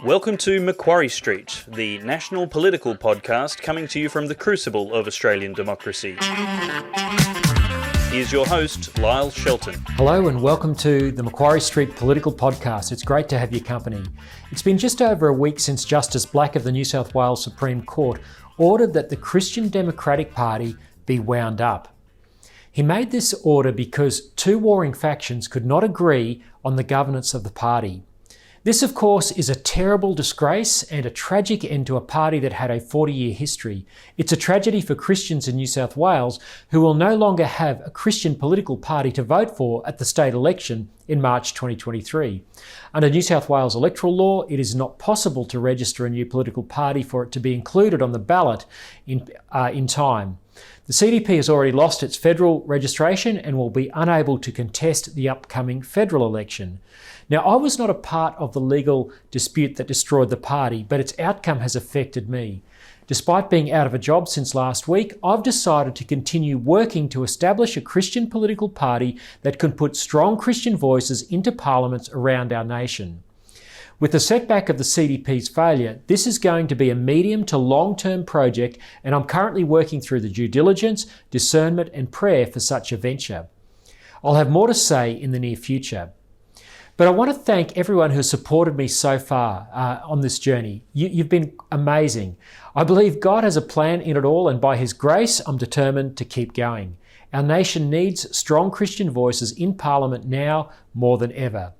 Welcome to Macquarie Street, the national political podcast coming to you from the crucible of Australian democracy. Here's your host, Lyle Shelton. Hello and welcome to the Macquarie Street Political Podcast. It's great to have your company. It's been just over a week since Justice Black of the New South Wales Supreme Court ordered that the Christian Democratic Party be wound up. He made this order because two warring factions could not agree on the governance of the party. This, of course, is a terrible disgrace and a tragic end to a party that had a 40-year history. It's a tragedy for Christians in New South Wales who will no longer have a Christian political party to vote for at the state election in March 2023. Under New South Wales electoral law, it is not possible to register a new political party for it to be included on the ballot in time. The CDP has already lost its federal registration and will be unable to contest the upcoming federal election. Now, I was not a part of the legal dispute that destroyed the party, but its outcome has affected me. Despite being out of a job since last week, I've decided to continue working to establish a Christian political party that can put strong Christian voices into parliaments around our nation. With the setback of the CDP's failure, this is going to be a medium to long-term project, and I'm currently working through the due diligence, discernment and prayer for such a venture. I'll have more to say in the near future. But I want to thank everyone who has supported me so far on this journey. You've been amazing. I believe God has a plan in it all, and by His grace, I'm determined to keep going. Our nation needs strong Christian voices in Parliament now more than ever.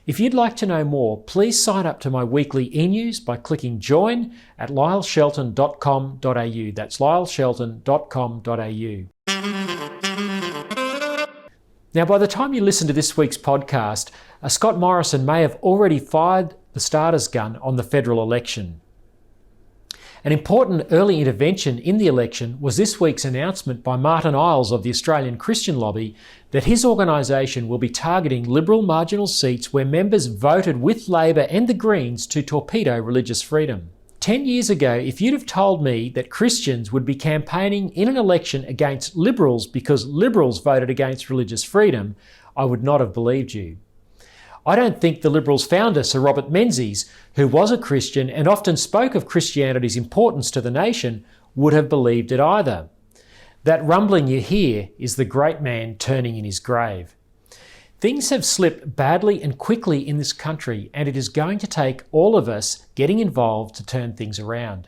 If you'd like to know more, please sign up to my weekly e-news by clicking join at lyleshelton.com.au. That's lyleshelton.com.au. Now, by the time you listen to this week's podcast, Scott Morrison may have already fired the starter's gun on the federal election. An important early intervention in the election was this week's announcement by Martin Iles of the Australian Christian Lobby that his organisation will be targeting Liberal marginal seats where members voted with Labor and the Greens to torpedo religious freedom. 10 years ago, if you'd have told me that Christians would be campaigning in an election against Liberals because Liberals voted against religious freedom, I would not have believed you. I don't think the Liberals founder, Sir Robert Menzies, who was a Christian and often spoke of Christianity's importance to the nation, would have believed it either. That rumbling you hear is the great man turning in his grave. Things have slipped badly and quickly in this country, and it is going to take all of us getting involved to turn things around.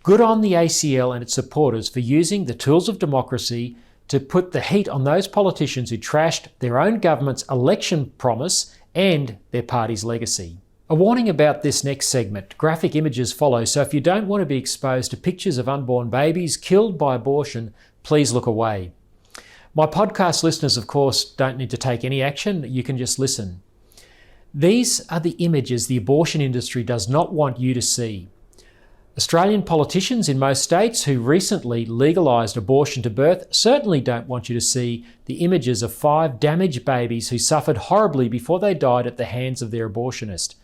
Good on the ACL and its supporters for using the tools of democracy to put the heat on those politicians who trashed their own government's election promise and their party's legacy. A warning about this next segment. Graphic images follow, so if you don't want to be exposed to pictures of unborn babies killed by abortion, please look away. My podcast listeners, of course, don't need to take any action. You can just listen. These are the images the abortion industry does not want you to see. Australian politicians in most states who recently legalised abortion to birth certainly don't want you to see the images of 5 damaged babies who suffered horribly before they died at the hands of their abortionist.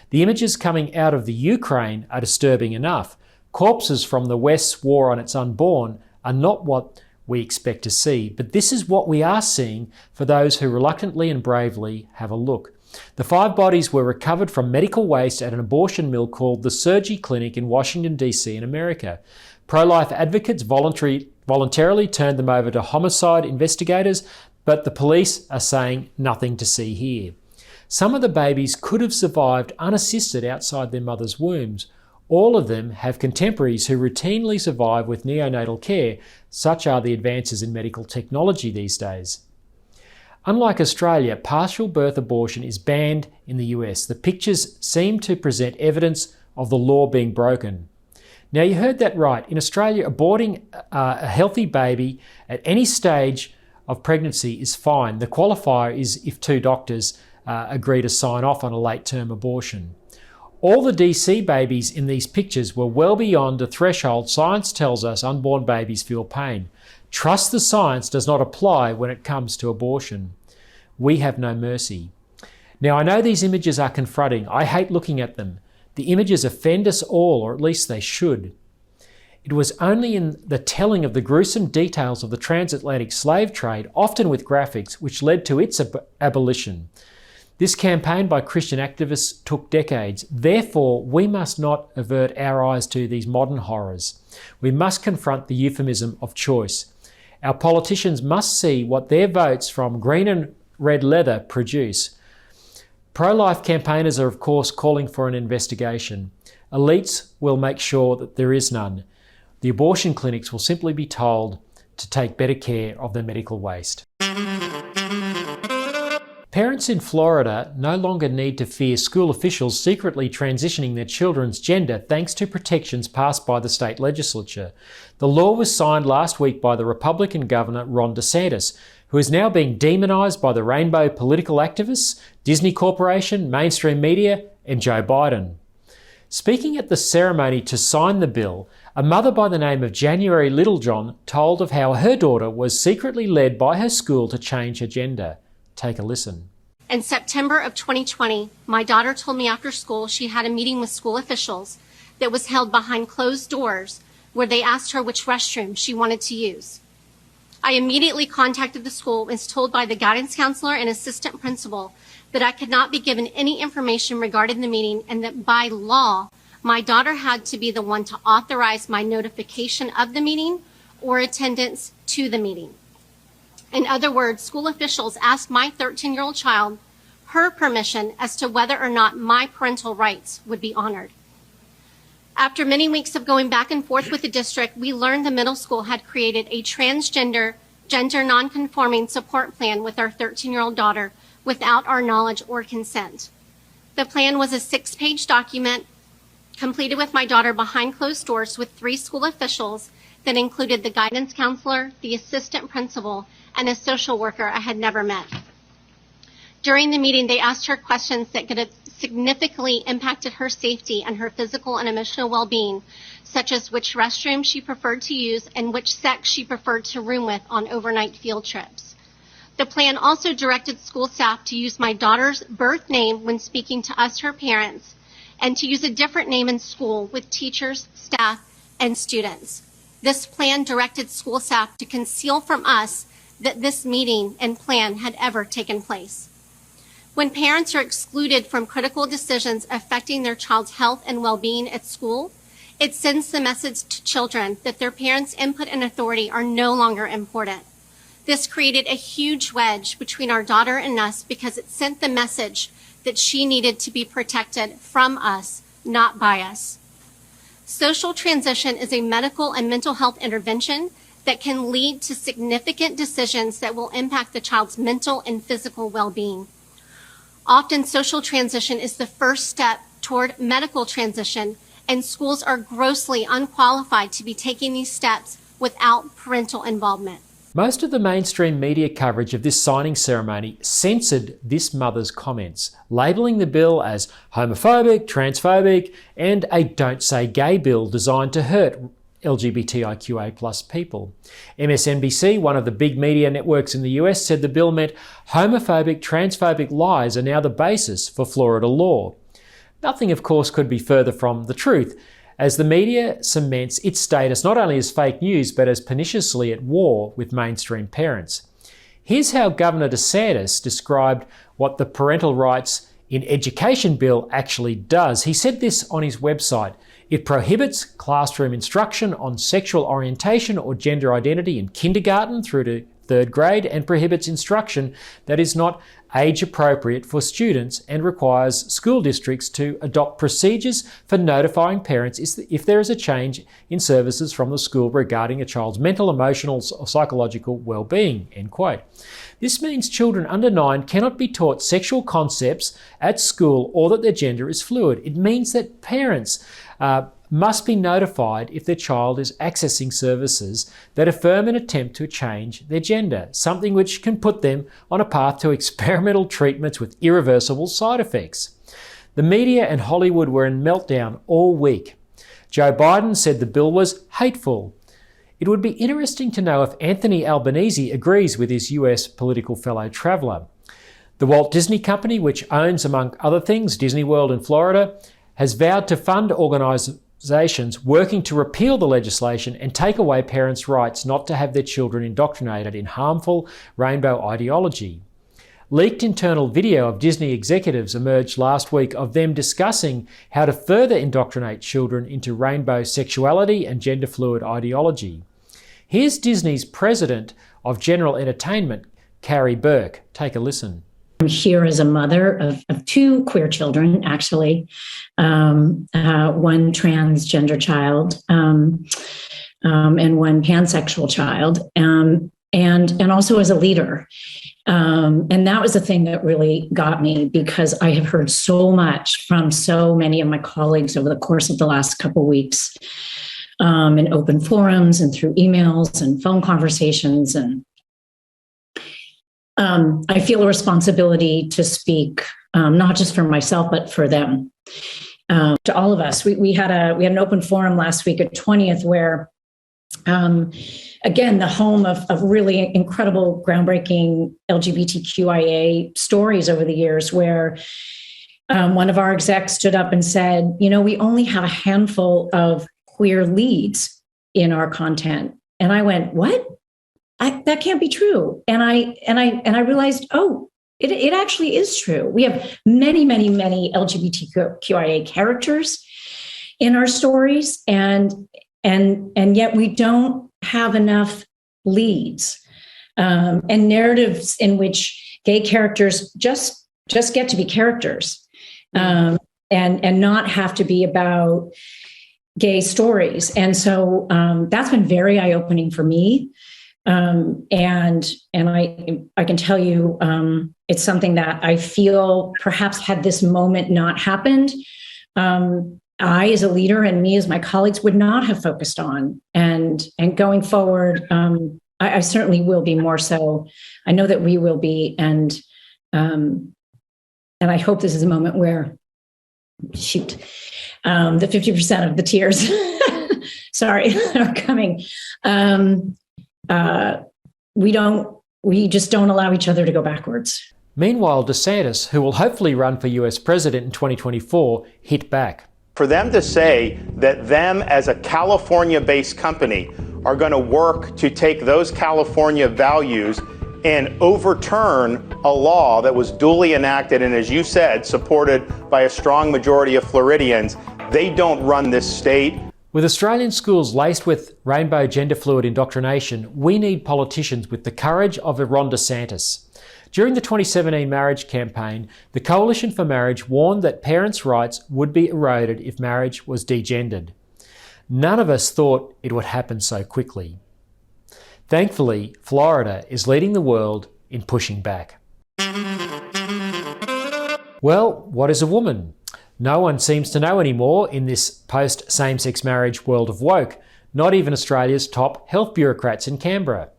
The images coming out of the Ukraine are disturbing enough. Corpses from the West's war on its unborn are not what we expect to see, but this is what we are seeing for those who reluctantly and bravely have a look. The 5 bodies were recovered from medical waste at an abortion mill called the Surgery Clinic in Washington, D.C. in America. Pro-life advocates voluntarily turned them over to homicide investigators, but the police are saying nothing to see here. Some of the babies could have survived unassisted outside their mother's wombs. All of them have contemporaries who routinely survive with neonatal care. Such are the advances in medical technology these days. Unlike Australia, partial birth abortion is banned in the US. The pictures seem to present evidence of the law being broken. Now, you heard that right. In Australia, aborting a healthy baby at any stage of pregnancy is fine. The qualifier is if 2 doctors agree to sign off on a late-term abortion. All the DC babies in these pictures were well beyond the threshold science tells us unborn babies feel pain. Trust the science does not apply when it comes to abortion. We have no mercy. Now, I know these images are confronting. I hate looking at them. The images offend us all, or at least they should. It was only in the telling of the gruesome details of the transatlantic slave trade, often with graphics, which led to its abolition. This campaign by Christian activists took decades. Therefore, we must not avert our eyes to these modern horrors. We must confront the euphemism of choice. Our politicians must see what their votes from green and red leather produce. Pro-life campaigners are, of course, calling for an investigation. Elites will make sure that there is none. The abortion clinics will simply be told to take better care of their medical waste. Parents in Florida no longer need to fear school officials secretly transitioning their children's gender thanks to protections passed by the state legislature. The law was signed last week by the Republican Governor Ron DeSantis, who is now being demonised by the rainbow political activists, Disney Corporation, mainstream media, and Joe Biden. Speaking at the ceremony to sign the bill, a mother by the name of January Littlejohn told of how her daughter was secretly led by her school to change her gender. Take a listen. In September of 2020, my daughter told me after school she had a meeting with school officials that was held behind closed doors where they asked her which restroom she wanted to use. I immediately contacted the school and was told by the guidance counselor and assistant principal that I could not be given any information regarding the meeting and that by law, my daughter had to be the one to authorize my notification of the meeting or attendance to the meeting. In other words, school officials asked my 13-year-old child her permission as to whether or not my parental rights would be honored. After many weeks of going back and forth with the district, we learned the middle school had created a transgender, gender nonconforming support plan with our 13-year-old daughter without our knowledge or consent. The plan was a 6-page document completed with my daughter behind closed doors with 3 school officials that included the guidance counselor, the assistant principal, and a social worker I had never met. During the meeting, they asked her questions that could have significantly impacted her safety and her physical and emotional well-being, such as which restroom she preferred to use and which sex she preferred to room with on overnight field trips. The plan also directed school staff to use my daughter's birth name when speaking to us, her parents, and to use a different name in school with teachers, staff, and students. This plan directed school staff to conceal from us that this meeting and plan had ever taken place. When parents are excluded from critical decisions affecting their child's health and well-being at school, it sends the message to children that their parents' input and authority are no longer important. This created a huge wedge between our daughter and us because it sent the message that she needed to be protected from us, not by us. Social transition is a medical and mental health intervention that can lead to significant decisions that will impact the child's mental and physical well-being. Often, social transition is the first step toward medical transition, and schools are grossly unqualified to be taking these steps without parental involvement. Most of the mainstream media coverage of this signing ceremony censored this mother's comments, labelling the bill as homophobic, transphobic, and a don't say gay bill designed to hurt LGBTIQA+ people. MSNBC, one of the big media networks in the US, said the bill meant homophobic, transphobic lies are now the basis for Florida law. Nothing, of course, could be further from the truth, as the media cements its status not only as fake news, but as perniciously at war with mainstream parents. Here's how Governor DeSantis described what the parental rights in education bill actually does. He said this on his website. It prohibits classroom instruction on sexual orientation or gender identity in kindergarten through to 3rd grade and prohibits instruction that is not age appropriate for students and requires school districts to adopt procedures for notifying parents if there is a change in services from the school regarding a child's mental, emotional, or psychological well-being, end quote. This means children under 9 cannot be taught sexual concepts at school or that their gender is fluid. It means that parents must be notified if their child is accessing services that affirm an attempt to change their gender, something which can put them on a path to experimental treatments with irreversible side effects. The media and Hollywood were in meltdown all week. Joe Biden said the bill was hateful. It would be interesting to know if Anthony Albanese agrees with his US political fellow traveller. The Walt Disney Company, which owns, among other things, Disney World in Florida, has vowed to fund organisations working to repeal the legislation and take away parents' rights not to have their children indoctrinated in harmful rainbow ideology. Leaked internal video of Disney executives emerged last week of them discussing how to further indoctrinate children into rainbow sexuality and gender fluid ideology. Here's Disney's president of general entertainment, Carrie Burke. Take a listen. I'm here as a mother of two queer children, actually, one transgender child and one pansexual child, and also as a leader. And that was the thing that really got me, because I have heard so much from so many of my colleagues over the course of the last couple of weeks in open forums and through emails and phone conversations. And I feel a responsibility to speak, not just for myself, but for them, to all of us. We had an open forum last week at 20th where, again, the home of really incredible, groundbreaking LGBTQIA stories over the years, where one of our execs stood up and said, we only have a handful of queer leads in our content. And I went, what? That can't be true. And I realized, it actually is true. We have many, many, many LGBTQIA characters in our stories, and yet we don't have enough leads and narratives in which gay characters just get to be characters and not have to be about gay stories. And so that's been very eye-opening for me. And I can tell you, it's something that I feel perhaps had this moment not happened, I, as a leader, and me as my colleagues, would not have focused on. And going forward, I certainly will be more so. I know that we will be, and I hope this is a moment where, the 50% of the tears, sorry, are coming. We just don't allow each other to go backwards. Meanwhile, DeSantis, who will hopefully run for US president in 2024, hit back. For them to say that them as a California-based company are going to work to take those California values and overturn a law that was duly enacted and, as you said, supported by a strong majority of Floridians, they don't run this state. With Australian schools laced with rainbow gender fluid indoctrination, we need politicians with the courage of Ron DeSantis. During the 2017 marriage campaign, the Coalition for Marriage warned that parents' rights would be eroded if marriage was degendered. None of us thought it would happen so quickly. Thankfully, Florida is leading the world in pushing back. Well, what is a woman? No one seems to know anymore in this post-same-sex marriage world of woke, not even Australia's top health bureaucrats in Canberra.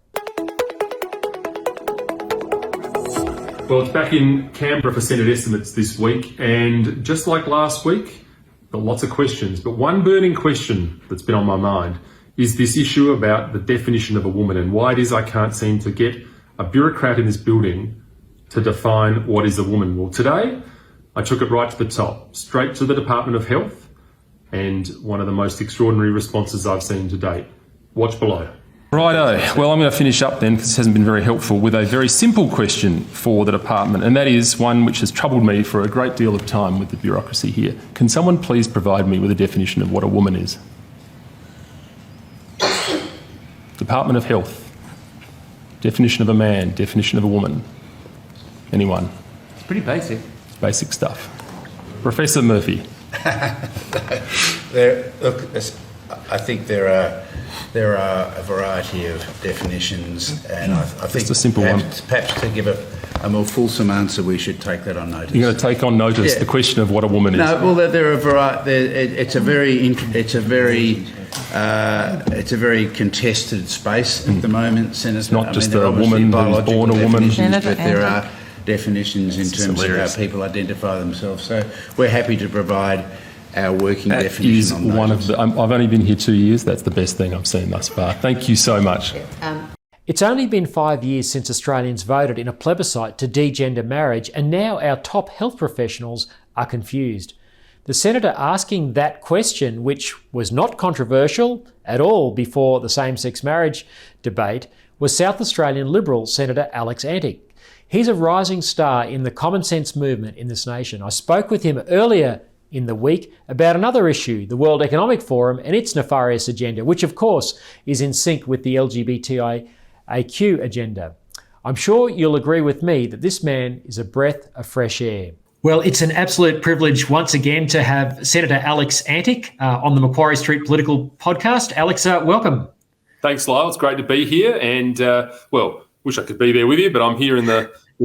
Well, it's back in Canberra for Senate estimates this week, and just like last week, got lots of questions, but one burning question that's been on my mind is this issue about the definition of a woman and why it is I can't seem to get a bureaucrat in this building to define what is a woman. Well, today, I took it right to the top, straight to the Department of Health, and one of the most extraordinary responses I've seen to date. Watch below. Righto. Well, I'm going to finish up then, because this hasn't been very helpful, with a very simple question for the department, and that is one which has troubled me for a great deal of time with the bureaucracy here. Can someone please provide me with a definition of what a woman is? Department of Health. Definition of a man, definition of a woman. Anyone? It's pretty basic. It's basic stuff. Professor Murphy. I think there are a variety of definitions, and I think just a simple perhaps to give a more fulsome answer, we should take that on notice. You're going to take on notice the question of what a woman is. No, well, there are a variety. It's a very contested space at the moment, Senator. It's not just a woman who's born a woman. But there are definitions in terms of how people identify themselves. So we're happy to provide our working definition on those. One of the, I've only been here 2 years. That's the best thing I've seen thus far. Thank you so much. It's only been 5 years since Australians voted in a plebiscite to degender marriage, and now our top health professionals are confused. The senator asking that question, which was not controversial at all before the same-sex marriage debate, was South Australian Liberal Senator Alex Antic. He's a rising star in the common sense movement in this nation. I spoke with him earlier in the week about another issue, the World Economic Forum and its nefarious agenda, which of course is in sync with the LGBTIQ agenda. I'm sure you'll agree with me that this man is a breath of fresh air. Well, it's an absolute privilege once again to have Senator Alex Antic on the Macquarie Street Political Podcast. Alex, welcome. Thanks, Lyle. It's great to be here, and wish I could be there with you, but I'm here in the I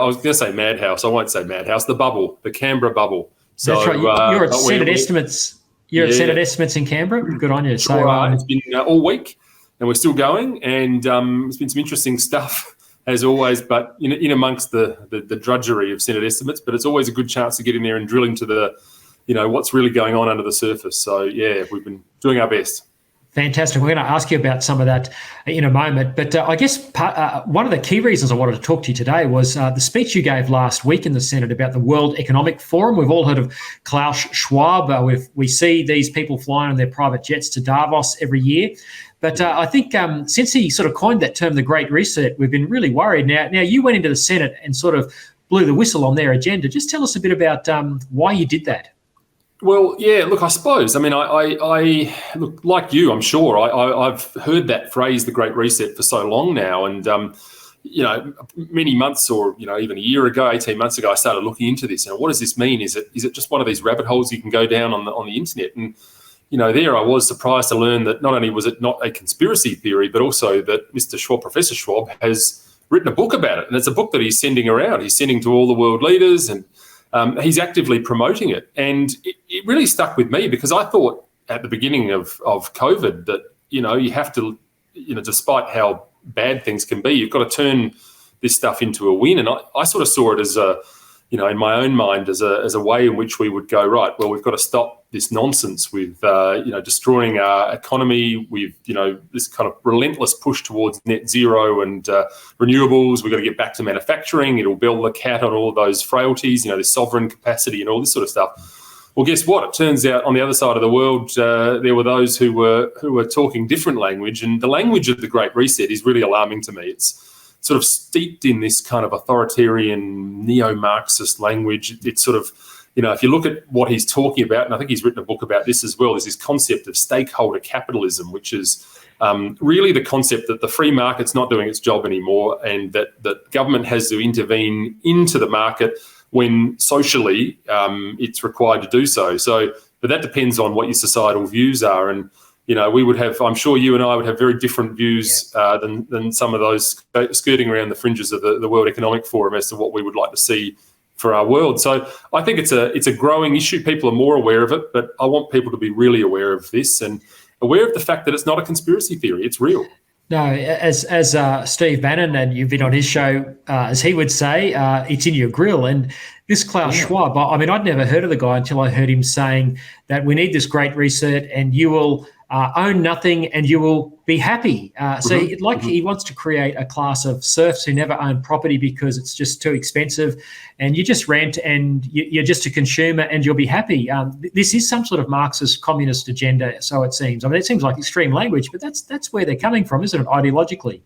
was going to say madhouse. I won't say madhouse. The bubble, the Canberra bubble. So, that's right. You're at Senate Estimates. You're at Senate Estimates in Canberra. Good on you. Sure, it's been all week, and we're still going, and it's been some interesting stuff. As always, but in amongst the drudgery of Senate Estimates, but it's always a good chance to get in there and drill into the, what's really going on under the surface. So, we've been doing our best. Fantastic. We're going to ask you about some of that in a moment. But I guess one of the key reasons I wanted to talk to you today was the speech you gave last week in the Senate about the World Economic Forum. We've all heard of Klaus Schwab. We see these people flying on their private jets to Davos every year. But I think since he sort of coined that term, the Great Reset, we've been really worried. Now you went into the Senate and sort of blew the whistle on their agenda. Just tell us a bit about why you did that. Well, yeah, look, I suppose. I mean, I look, like you, I'm sure. I've heard that phrase, the Great Reset, for so long now. And, many months or, even a year ago, 18 months ago, I started looking into this. What does this mean? Is it just one of these rabbit holes you can go down on the internet? And there I was surprised to learn that not only was it not a conspiracy theory, but also that Mr. Schwab, Professor Schwab, has written a book about it. And it's a book that he's sending around. He's sending to all the world leaders, and he's actively promoting it. And it really stuck with me because I thought at the beginning of COVID that, you have to, despite how bad things can be, you've got to turn this stuff into a win. And I sort of saw it as in my own mind as a way in which we would go, right, well, we've got to stop this nonsense with, destroying our economy with, this kind of relentless push towards net zero and renewables. We've got to get back to manufacturing. It'll build the cat on all of those frailties, the sovereign capacity and all this sort of stuff. Well, guess what? It turns out on the other side of the world, there were those who were talking different language, and the language of the Great Reset is really alarming to me. It's sort of steeped in this kind of authoritarian neo-Marxist language. It's sort of, if you look at what he's talking about, and I think he's written a book about this as well, there's this concept of stakeholder capitalism, which is really the concept that the free market's not doing its job anymore, and that government has to intervene into the market when socially it's required to do so. But that depends on what your societal views are. And we would have, I'm sure you and I would have very different views than some of those skirting around the fringes of the World Economic Forum as to what we would like to see for our world. So I think it's a growing issue. People are more aware of it, but I want people to be really aware of this and aware of the fact that it's not a conspiracy theory. It's real. No, as Steve Bannon, and you've been on his show, as he would say, it's in your grill. And this Klaus Schwab, I mean, I'd never heard of the guy until I heard him saying that we need this Great Reset and you will own nothing and you will be happy. He wants to create a class of serfs who never own property because it's just too expensive, and you just rent and you're just a consumer and you'll be happy. This is some sort of Marxist communist agenda, so it seems. I mean, it seems like extreme language, but that's where they're coming from, isn't it, ideologically?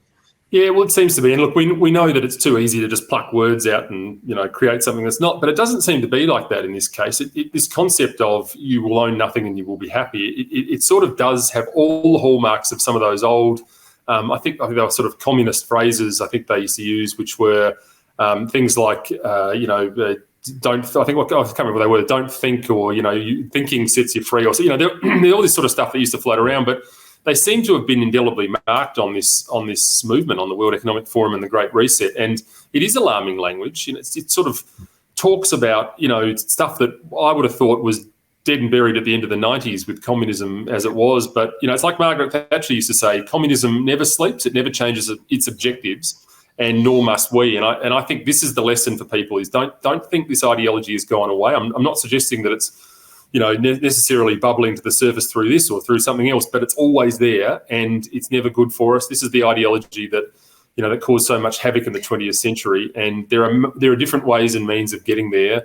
Yeah, well, it seems to be. And look, we know that it's too easy to just pluck words out and, create something that's not. But it doesn't seem to be like that in this case. This concept of you will own nothing and you will be happy, it sort of does have all the hallmarks of some of those old, I think they were sort of communist phrases I think they used to use, which were things like, I can't remember what they were, don't think, or, thinking sets you free. Or, so, there's all this sort of stuff that used to float around. But they seem to have been indelibly marked on this movement, on the World Economic Forum and the Great Reset, and it is alarming language. It sort of talks about stuff that I would have thought was dead and buried at the end of the 90s with communism as it was. But it's like Margaret Thatcher used to say, communism never sleeps, it never changes its objectives, and nor must we. And I think this is the lesson for people: is don't think this ideology has gone away. I'm not suggesting that it's necessarily bubbling to the surface through this or through something else, but it's always there and it's never good for us. This is the ideology that, that caused so much havoc in the 20th century. And there are different ways and means of getting there.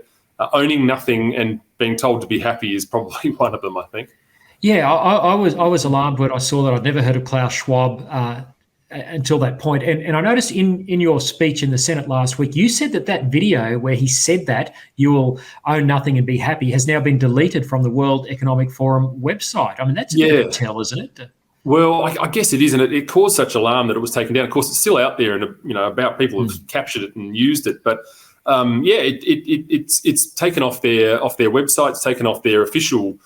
Owning nothing and being told to be happy is probably one of them, I think. Yeah, I was alarmed when I saw that. I'd never heard of Klaus Schwab until that point. And I noticed in your speech in the Senate last week, you said that video where he said that you will own nothing and be happy has now been deleted from the World Economic Forum website. I mean, that's a bit of a tell, isn't it? Well, I guess it is, and it caused such alarm that it was taken down. Of course, it's still out there, and about people have captured it and used it. But it's taken off their website, it's taken off their official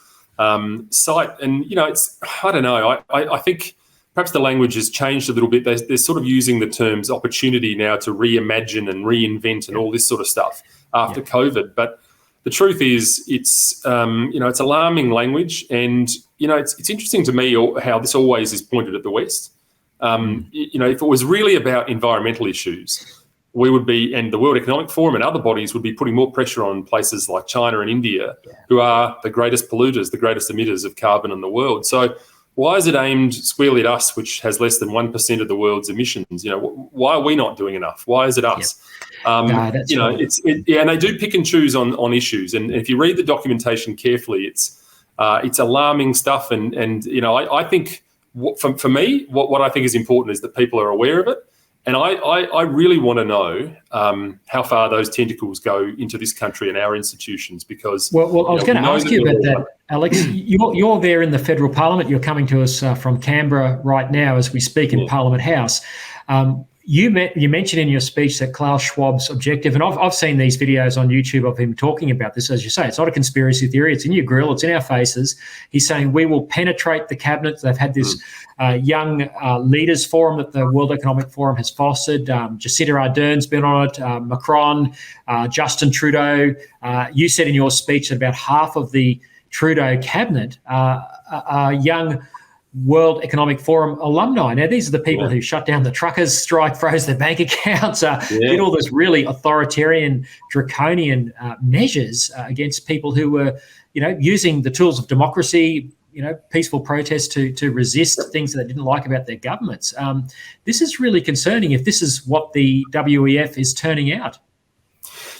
site, and it's, I don't know. I think perhaps the language has changed a little bit. They're sort of using the terms opportunity now to reimagine and reinvent and all this sort of stuff after COVID. But the truth is, it's it's alarming language, and it's interesting to me how this always is pointed at the West. If it was really about environmental issues, we would be, and the World Economic Forum and other bodies would be putting more pressure on places like China and India, who are the greatest polluters, the greatest emitters of carbon in the world. So why is it aimed squarely at us, which has less than 1% of the world's emissions? Why are we not doing enough? Why is it us? And they do pick and choose on issues. And if you read the documentation carefully, it's alarming stuff. And I think for me, what I think is important is that people are aware of it. And I really want to know how far those tentacles go into this country and our institutions, because... Well, I was going to ask you about that, Alex. You're there in the federal parliament. You're coming to us from Canberra right now as we speak in Parliament House. You mentioned in your speech that Klaus Schwab's objective, and I've seen these videos on YouTube of him talking about this, as you say, it's not a conspiracy theory, it's in your grill, it's in our faces. He's saying we will penetrate the cabinet. They've had this young leaders forum that the World Economic Forum has fostered. Jacinda Ardern's been on it, Macron, Justin Trudeau. You said in your speech that about half of the Trudeau cabinet are young World Economic Forum alumni. Now, these are the people who shut down the truckers' strike, froze their bank accounts, did all this really authoritarian, draconian measures against people who were, using the tools of democracy, peaceful protest to resist things that they didn't like about their governments. This is really concerning if this is what the WEF is turning out.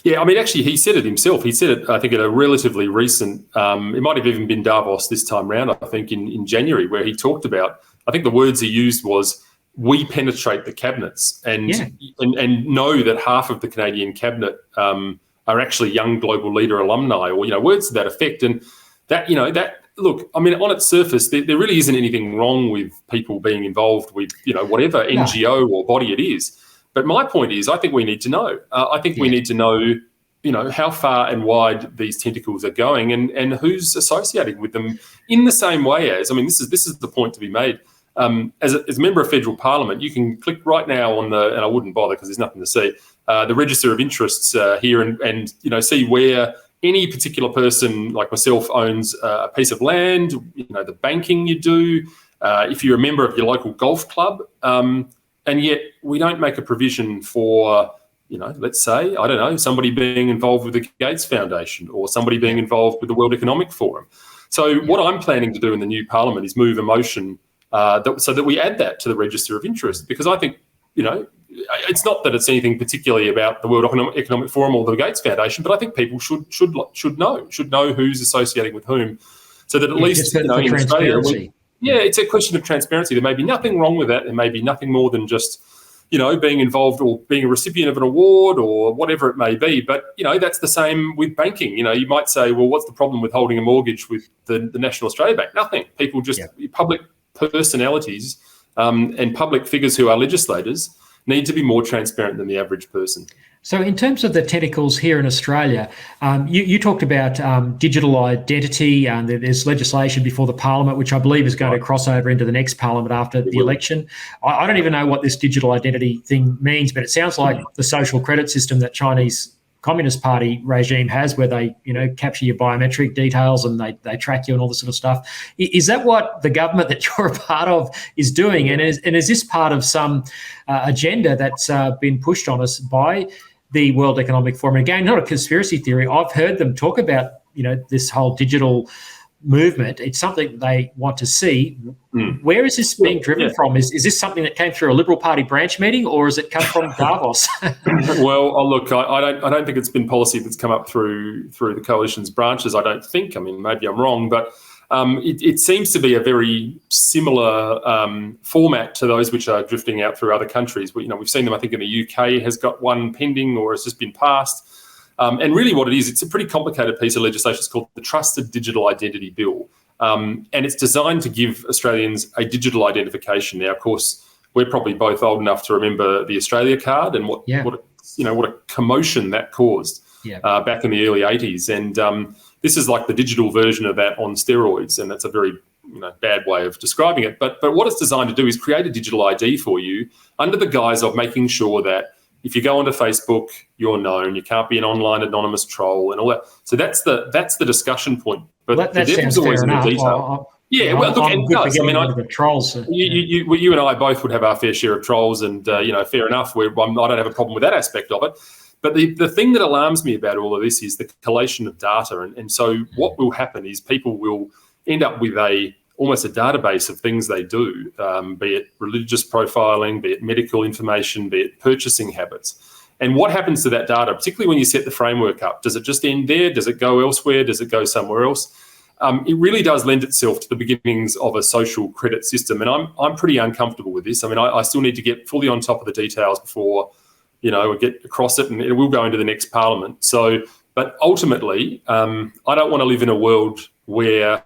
Yeah, I mean, actually, he said it himself. He said it, I think, at a relatively recent, it might have even been Davos this time round, I think, in January, where he talked about, I think the words he used was, we penetrate the cabinets and know that half of the Canadian cabinet are actually young global leader alumni, or, words to that effect. And that, look, I mean, on its surface, there really isn't anything wrong with people being involved with, whatever NGO or body it is. But my point is, I think we need to know. I think we need to know, how far and wide these tentacles are going and who's associating with them, in the same way as, I mean, this is the point to be made. As a member of federal parliament, you can click right now on and I wouldn't bother because there's nothing to see, the register of interests here and see where any particular person like myself owns a piece of land, the banking you do, if you're a member of your local golf club, and yet we don't make a provision for, let's say, I don't know, somebody being involved with the Gates Foundation or somebody being involved with the World Economic Forum. So what I'm planning to do in the new parliament is move a motion so that we add that to the register of interest, because I think, it's not that it's anything particularly about the World Economic Forum or the Gates Foundation, but I think people should know who's associating with whom, so that at least in Australia, it's a question of transparency. There may be nothing wrong with that. There may be nothing more than just, being involved or being a recipient of an award or whatever it may be. But, that's the same with banking. You might say, well, what's the problem with holding a mortgage with the National Australia Bank? Nothing. People just, public personalities and public figures who are legislators need to be more transparent than the average person. So in terms of the tentacles here in Australia, you talked about digital identity. There's legislation before the parliament, which I believe is going to cross over into the next parliament after the election. I don't even know what this digital identity thing means, but it sounds like the social credit system that Chinese Communist Party regime has, where they, capture your biometric details and they track you and all this sort of stuff. Is that what the government that you're a part of is doing? And is this part of some agenda that's been pushed on us by the World Economic Forum? Again, not a conspiracy theory. I've heard them talk about, this whole digital movement. It's something they want to see. Where is this being driven from? Is this something that came through a Liberal Party branch meeting, or has it come from Davos? Well, look, I don't think it's been policy that's come up through the coalition's branches. I don't think. I mean, maybe I'm wrong, but It seems to be a very similar format to those which are drifting out through other countries. We've seen them, I think, in the UK has got one pending or has just been passed. And really what it is, it's a pretty complicated piece of legislation. It's called the Trusted Digital Identity Bill. And it's designed to give Australians a digital identification. Now, of course, we're probably both old enough to remember the Australia card and what a commotion that caused back in the early 80s. And this is like the digital version of that on steroids, and that's a very bad way of describing it. But what it's designed to do is create a digital ID for you under the guise of making sure that if you go onto Facebook, you're known. You can't be an online anonymous troll and all that. So that's the discussion point. But that sounds fair enough. Look, it does. The trolls. You and I both would have our fair share of trolls, and fair enough. I don't have a problem with that aspect of it. But the thing that alarms me about all of this is the collation of data. And so what will happen is people will end up with almost a database of things they do, be it religious profiling, be it medical information, be it purchasing habits. And what happens to that data, particularly when you set the framework up? Does it just end there? Does it go elsewhere? Does it go somewhere else? It really does lend itself to the beginnings of a social credit system. And I'm pretty uncomfortable with this. I mean, I still need to get fully on top of the details before we get across it, and it will go into the next parliament. So, but ultimately, I don't want to live in a world where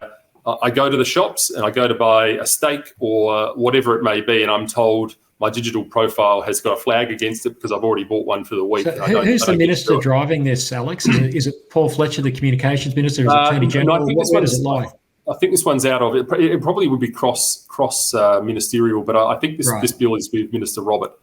I go to the shops and I go to buy a steak or whatever it may be, and I'm told my digital profile has got a flag against it because I've already bought one for the week. So who's the minister driving this, Alex? Is it Paul Fletcher, the communications minister? Is it Attorney General? What is it like? I think this one's out of it. It probably would be cross ministerial, but I think this bill is with Minister Robert.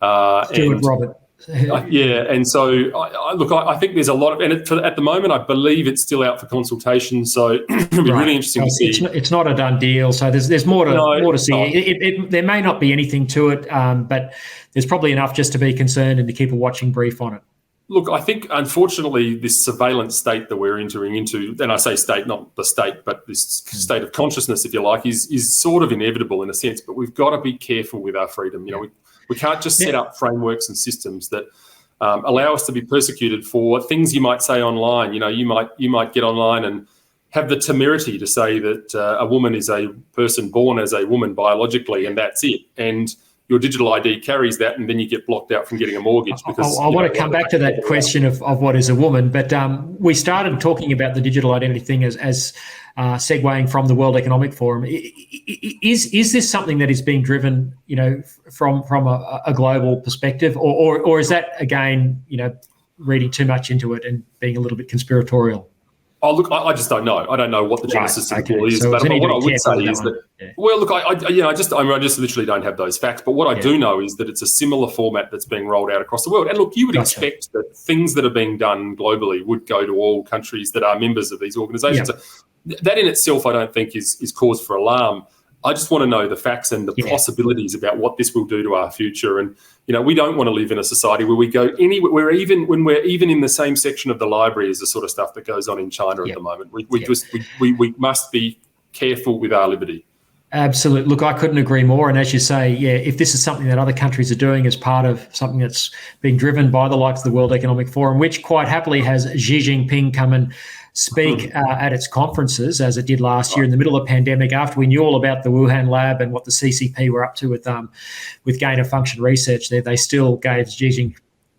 Robert. And so I think there's a lot of, and at the moment I believe it's still out for consultation. So it'll be really interesting to see. It's not a done deal. So there's more to see. There may not be anything to it, but there's probably enough just to be concerned and to keep a watching brief on it. Look, I think, unfortunately, this surveillance state that we're entering into, and I say state, not the state, but this state of consciousness, if you like, is sort of inevitable in a sense. But we've got to be careful with our freedom. We can't just set up frameworks and systems that allow us to be persecuted for things you might say online. You might get online and have the temerity to say that a woman is a person born as a woman biologically, and that's it. And your digital ID carries that, and then you get blocked out from getting a mortgage. Because I want to come back to that question of what is a woman, but we started talking about the digital identity thing as segueing from the World Economic Forum. Is this something that is being driven, from a global perspective, or is that again, reading too much into it and being a little bit conspiratorial? Oh, look, I just don't know. I don't know what the genesis of the bill is. So but what I would say is that, well, look, I just literally don't have those facts. But what I do know is that it's a similar format that's being rolled out across the world. And look, you would expect that things that are being done globally would go to all countries that are members of these organisations. So that in itself, I don't think is cause for alarm. I just want to know the facts and the possibilities about what this will do to our future. And, we don't want to live in a society where we go anywhere, when we're even in the same section of the library as the sort of stuff that goes on in China at the moment. We must be careful with our liberty. Absolutely. Look, I couldn't agree more. And as you say, if this is something that other countries are doing as part of something that's being driven by the likes of the World Economic Forum, which quite happily has Xi Jinping come and speak at its conferences, as it did last year in the middle of the pandemic, after we knew all about the Wuhan lab and what the CCP were up to with gain of function research. They still gave Xi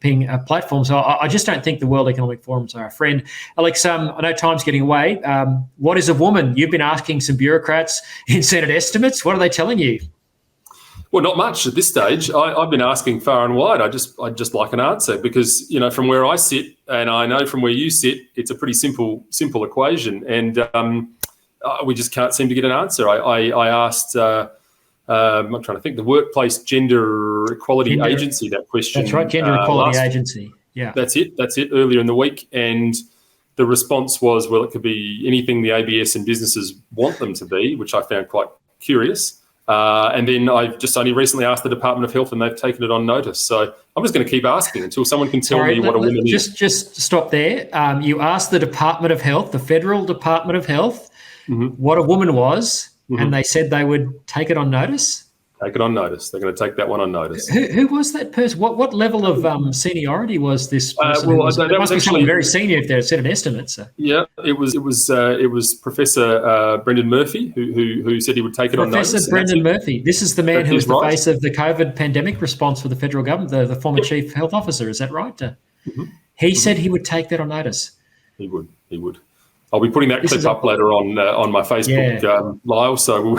Jinping a platform. So I just don't think the World Economic Forums are a friend. Alex, I know time's getting away. What is a woman? You've been asking some bureaucrats in Senate estimates. What are they telling you? Well, not much at this stage. I've been asking far and wide. I'd just like an answer because, from where I sit and I know from where you sit, it's a pretty simple equation. And we just can't seem to get an answer. I asked, I'm trying to think, the Workplace Gender Equality Agency that question. That's right, Gender Equality Agency. Yeah. That's it earlier in the week. And the response was, well, it could be anything the ABS and businesses want them to be, which I found quite curious. And then I've just only recently asked the Department of Health and they've taken it on notice. So I'm just going to keep asking until someone can tell me what a woman is. Just stop there. You asked the Department of Health, the Federal Department of Health, what a woman was, and they said they would take it on notice? Take it on notice. They're going to take that one on notice. Who was that person? What level of seniority was this person? That it must was be actually someone very senior if they're set an estimate. So. Yeah, it was Professor Brendan Murphy who said he would take it on notice. Professor Brendan Murphy. This is the man who was the face of the COVID pandemic response for the federal government, the former chief health officer. Is that right? He said he would take that on notice. He would. I'll be putting that clip up later on my Facebook, Lyle. So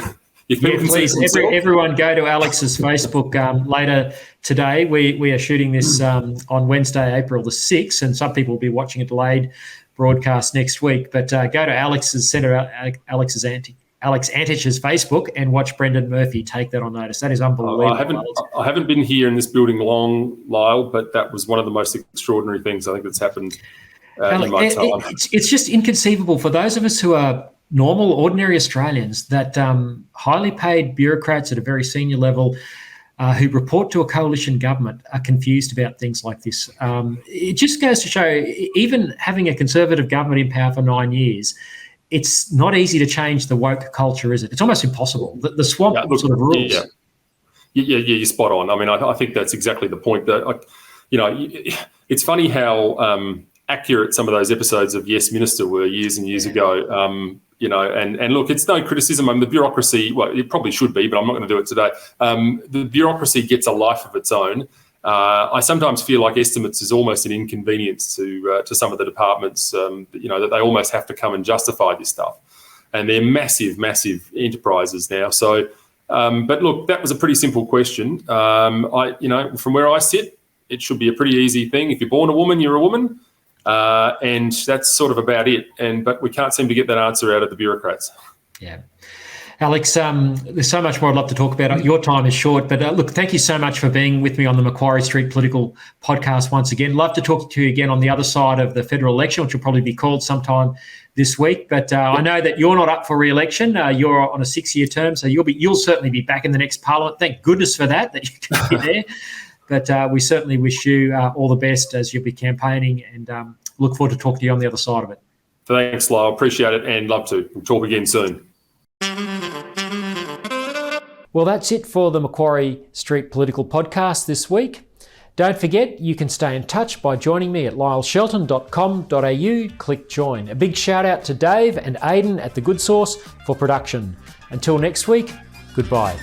please, everyone go to Alex's Facebook later today. We are shooting this on Wednesday, April the 6th, and some people will be watching a delayed broadcast next week. But go to Alex's Alex Antish's Facebook and watch Brendan Murphy take that on notice. That is unbelievable. I haven't been here in this building long, Lyle, but that was one of the most extraordinary things I think that's happened in my time. It's just inconceivable for those of us who are normal, ordinary Australians that highly paid bureaucrats at a very senior level who report to a coalition government are confused about things like this. It just goes to show, even having a Conservative government in power for 9 years, it's not easy to change the woke culture, is it? It's almost impossible. The swamp sort of rules. Yeah, you're spot on. I mean, I think that's exactly the point. That it's funny how accurate some of those episodes of Yes Minister were years and years ago. And look, it's no criticism. I mean, the bureaucracy, well, it probably should be, but I'm not going to do it today. The bureaucracy gets a life of its own. I sometimes feel like estimates is almost an inconvenience to some of the departments, that they almost have to come and justify this stuff. And they're massive, massive enterprises now. So, but look, that was a pretty simple question. From where I sit, it should be a pretty easy thing. If you're born a woman, you're a woman. And that's sort of about it. But we can't seem to get that answer out of the bureaucrats. Yeah. Alex, there's so much more I'd love to talk about. Your time is short, but look, thank you so much for being with me on the Macquarie Street Political Podcast once again. Love to talk to you again on the other side of the federal election, which will probably be called sometime this week. But I know that you're not up for re-election. You're on a 6-year term, so you'll certainly be back in the next Parliament. Thank goodness for that you can be there. But we certainly wish you all the best as you'll be campaigning, and look forward to talking to you on the other side of it. Thanks, Lyle. Appreciate it and love to. We'll talk again soon. Well, that's it for the Macquarie Street Political Podcast this week. Don't forget, you can stay in touch by joining me at lyleshelton.com.au. Click join. A big shout out to Dave and Aidan at The Good Source for production. Until next week, goodbye.